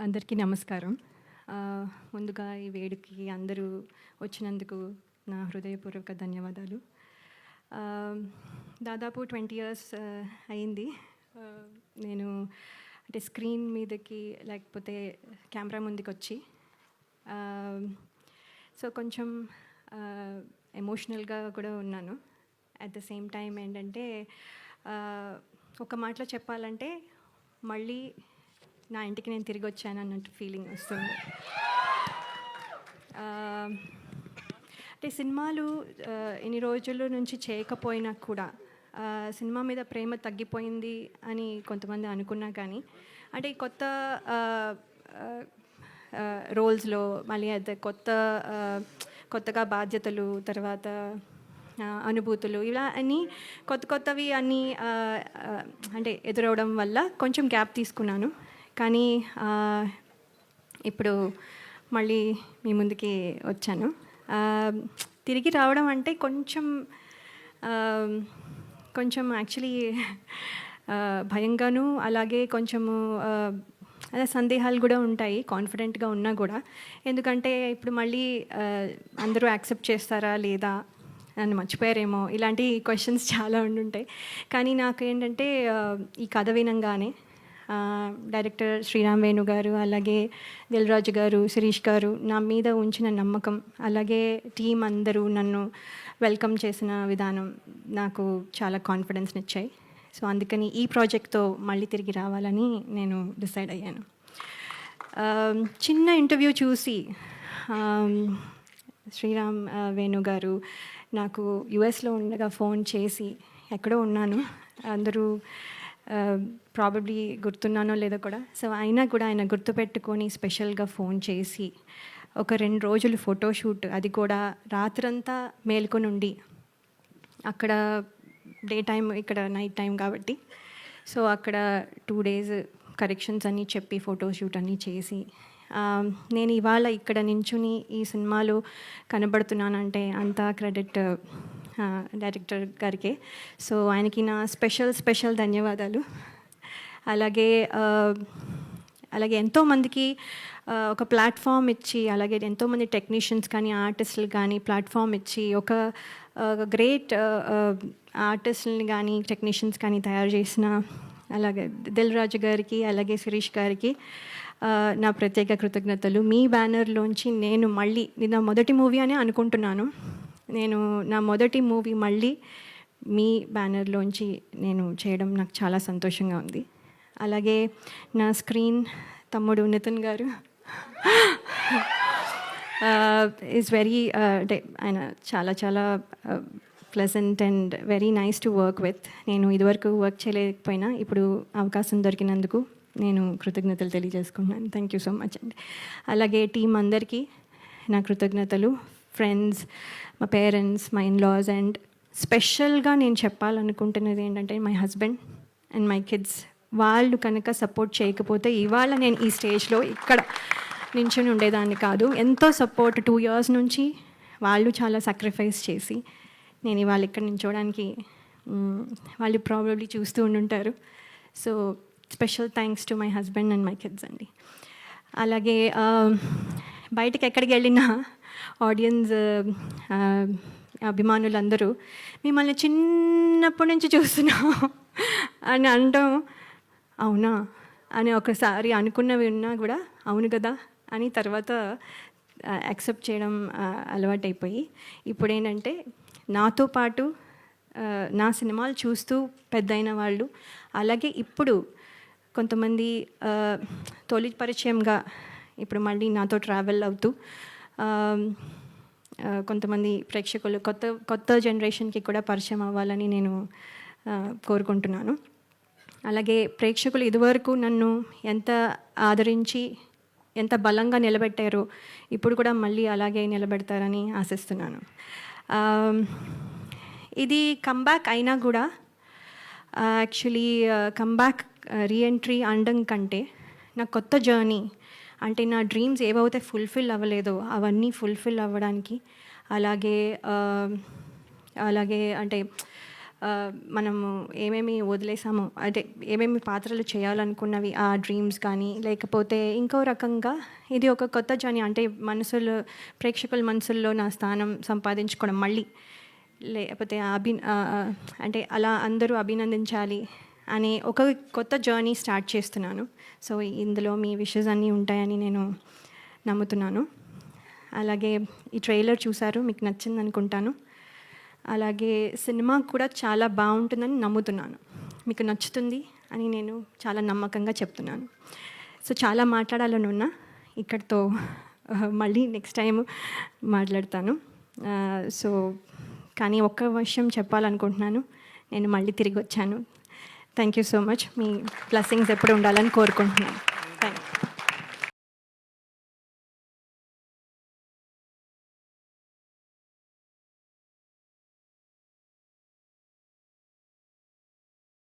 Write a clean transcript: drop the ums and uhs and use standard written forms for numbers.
అందరికీ నమస్కారం. ముందుగా ఈ వేడుకకి అందరూ వచ్చినందుకు నా హృదయపూర్వక ధన్యవాదాలు. దాదాపు 20 ఇయర్స్ అయింది. నేను అంటే స్క్రీన్ మీదకి లేకపోతే కెమెరా ముందుకొచ్చి. సో కొంచెం ఎమోషనల్గా కూడా ఉన్నాను. అట్ ద సేమ్ టైం ఏంటంటే ఒక మాటలో చెప్పాలంటే మళ్ళీ నా ఇంటికి నేను తిరిగి వచ్చాను అన్నట్టు ఫీలింగ్ వస్తుంది. అంటే సినిమాలు ఎన్ని రోజుల నుంచి చేయకపోయినా కూడా సినిమా మీద ప్రేమ తగ్గిపోయింది అని కొంతమంది అనుకున్నా కానీ అంటే ఈ కొత్త రోల్స్లో మళ్ళీ అయితే కొత్తగా బాధ్యతలు, తర్వాత అనుభూతులు, ఇలా అన్నీ కొత్తవి అన్నీ అంటే ఎదురవడం వల్ల కొంచెం గ్యాప్ తీసుకున్నాను. కానీ ఇప్పుడు మళ్ళీ మీ ముందుకి వచ్చాను. తిరిగి రావడం అంటే కొంచెం యాక్చువల్లీ భయంగాను, అలాగే కొంచెము అదే సందేహాలు కూడా ఉంటాయి కాన్ఫిడెంట్గా ఉన్నా కూడా. ఎందుకంటే ఇప్పుడు మళ్ళీ అందరూ యాక్సెప్ట్ చేస్తారా లేదా, నన్ను మర్చిపోయారేమో, ఇలాంటి క్వశ్చన్స్ చాలా ఉండుంటాయి. కానీ నాకు ఏంటంటే ఈ కథ వినంగానే డైరెక్టర్ శ్రీరామ్ వేణు గారు, అలాగే దిల్ రాజు గారు, శిరీష్ గారు నా మీద ఉంచిన నమ్మకం, అలాగే టీం అందరూ నన్ను వెల్కమ్ చేసిన విధానం నాకు చాలా కాన్ఫిడెన్స్ని ఇచ్చాయి. సో అందుకని ఈ ప్రాజెక్ట్తో మళ్ళీ తిరిగి రావాలని నేను డిసైడ్ అయ్యాను. చిన్న ఇంటర్వ్యూ చూసి శ్రీరామ్ వేణు గారు నాకు యుఎస్లో ఉండగా ఫోన్ చేసి, ఎక్కడో ఉన్నాను, అందరూ ప్రాబబ్లీ గుర్తున్నానో లేదో కూడా, సో అయినా కూడా ఆయన గుర్తుపెట్టుకొని స్పెషల్గా ఫోన్ చేసి ఒక 2 రోజులు ఫోటోషూట్, అది కూడా రాత్రంతా మేల్కొని ఉండి, అక్కడ డే టైం ఇక్కడ నైట్ టైం కాబట్టి, సో అక్కడ 2 days కరెక్షన్స్ అన్నీ చెప్పి ఫోటోషూట్ అన్నీ చేసి నేను ఇవాళ ఇక్కడ నించుని ఈ సినిమాలో కనబడుతున్నానంటే అంతా క్రెడిట్ డైరెక్టర్ గారికే. సో ఆయనకి నా స్పెషల్ ధన్యవాదాలు. అలాగే ఎంతోమందికి ఒక ప్లాట్ఫామ్ ఇచ్చి, అలాగే ఎంతోమంది టెక్నీషియన్స్ కానీ ఆర్టిస్టులు కానీ ప్లాట్ఫామ్ ఇచ్చి ఒక గ్రేట్ ఆర్టిస్టులని కానీ టెక్నీషియన్స్ కానీ తయారు చేసిన అలాగే దిల్ రాజు గారికి, అలాగే శిరీష్ గారికి నా ప్రత్యేక కృతజ్ఞతలు. మీ బ్యానర్లోంచి నేను మళ్ళీ, ఇది నా మొదటి మూవీ అని అనుకుంటున్నాను, నా మొదటి మూవీ మళ్ళీ మీ బ్యానర్లోంచి నేను చేయడం నాకు చాలా సంతోషంగా ఉంది. అలాగే నా స్క్రీన్ తమ్ముడు నితిన్ గారు ఈజ్ వెరీ అంటే ఆయన చాలా pleasant and very nice to work with. నేను ఇదివరకు వర్క్ చేయలేకపోయినా ఇప్పుడు అవకాశం దొరికినందుకు నేను కృతజ్ఞతలు తెలియజేసుకుంటున్నాను. థ్యాంక్ యూ సో మచ్ అండి. అలాగే టీం అందరికీ నా కృతజ్ఞతలు, ఫ్రెండ్స్, మా పేరెంట్స్, మా ఇన్లాస్, అండ్ స్పెషల్గా నేను చెప్పాలనుకుంటున్నది ఏంటంటే my husband and my kids. వాళ్ళు కనుక సపోర్ట్ చేయకపోతే ఇవాళ నేను ఈ స్టేజ్లో ఇక్కడ నించుని ఉండేదాన్ని కాదు. ఎంతో సపోర్ట్ 2 years నుంచి వాళ్ళు చాలా సాక్రిఫైస్ చేసి నేను ఇవాళ ఇక్కడ నించోడానికి వాళ్ళు ప్రాబబ్లీ చూస్తూ ఉండుంటారు. So special thanks to my husband and my kids అండి. అలాగే బయటకు ఎక్కడికి వెళ్ళినా ఆడియన్స్, అభిమానులందరూ మిమ్మల్ని చిన్నప్పటి నుంచి చూస్తున్నాం అని అనడం, అవునా అని ఒకసారి అనుకున్నవి ఉన్నా కూడా అవును కదా అని తర్వాత యాక్సెప్ట్ చేయడం అలవాటైపోయి, ఇప్పుడు ఏంటంటే నాతో పాటు నా సినిమాలు చూస్తూ పెద్దయిన వాళ్ళు, అలాగే ఇప్పుడు కొంతమంది తొలి పరిచయంగా ఇప్పుడు మళ్ళీ నాతో ట్రావెల్ అవుతూ కొంతమంది ప్రేక్షకులు కొత్త జనరేషన్కి కూడా పరిచయం అవ్వాలని నేను కోరుకుంటున్నాను. అలాగే ప్రేక్షకులు ఇదివరకు నన్ను ఎంత ఆదరించి ఎంత బలంగా నిలబెట్టారో ఇప్పుడు కూడా మళ్ళీ అలాగే నిలబెడతారని ఆశిస్తున్నాను. ఇది కమ్బ్యాక్ అయినా కూడా యాక్చువల్లీ కమ్బ్యాక్ రీఎంట్రీ అనడం కంటే నా కొత్త జర్నీ, అంటే నా డ్రీమ్స్ ఏవైతే ఫుల్ఫిల్ అవ్వలేదో అవన్నీ ఫుల్ఫిల్ అవ్వడానికి, అలాగే అంటే మనము ఏమేమి వదిలేసామో, అంటే ఏమేమి పాత్రలు చేయాలనుకున్నవి ఆ డ్రీమ్స్ కానీ, లేకపోతే ఇంకో రకంగా ఇది ఒక కొత్త జర్నీ, అంటే ప్రేక్షకుల మనసుల్లో నా స్థానం సంపాదించుకోవడం మళ్ళీ, లేకపోతే అంటే అలా అందరూ అభినందించాలి అనే ఒక కొత్త జర్నీ స్టార్ట్ చేస్తున్నాను. సో ఇందులో మీ విషెస్ అన్నీ ఉంటాయని నేను నమ్ముతున్నాను. అలాగే ఈ ట్రైలర్ చూసారు, మీకు నచ్చింది అనుకుంటాను. అలాగే సినిమా కూడా చాలా బాగుంటుందని నమ్ముతున్నాను, మీకు నచ్చుతుంది అని నేను చాలా నమ్మకంగా చెప్తున్నాను. సో చాలా మాట్లాడాలని ఉన్నా, ఇక్కడితో మళ్ళీ నెక్స్ట్ టైం మాట్లాడతాను. సో కానీ ఒక్క విషయం చెప్పాలనుకుంటున్నాను, నేను మళ్ళీ తిరిగి వచ్చాను. Thank you so much. Me blessings ఎప్పుడు ఉండాలని కోరుకుంటున్నాను. Thank you.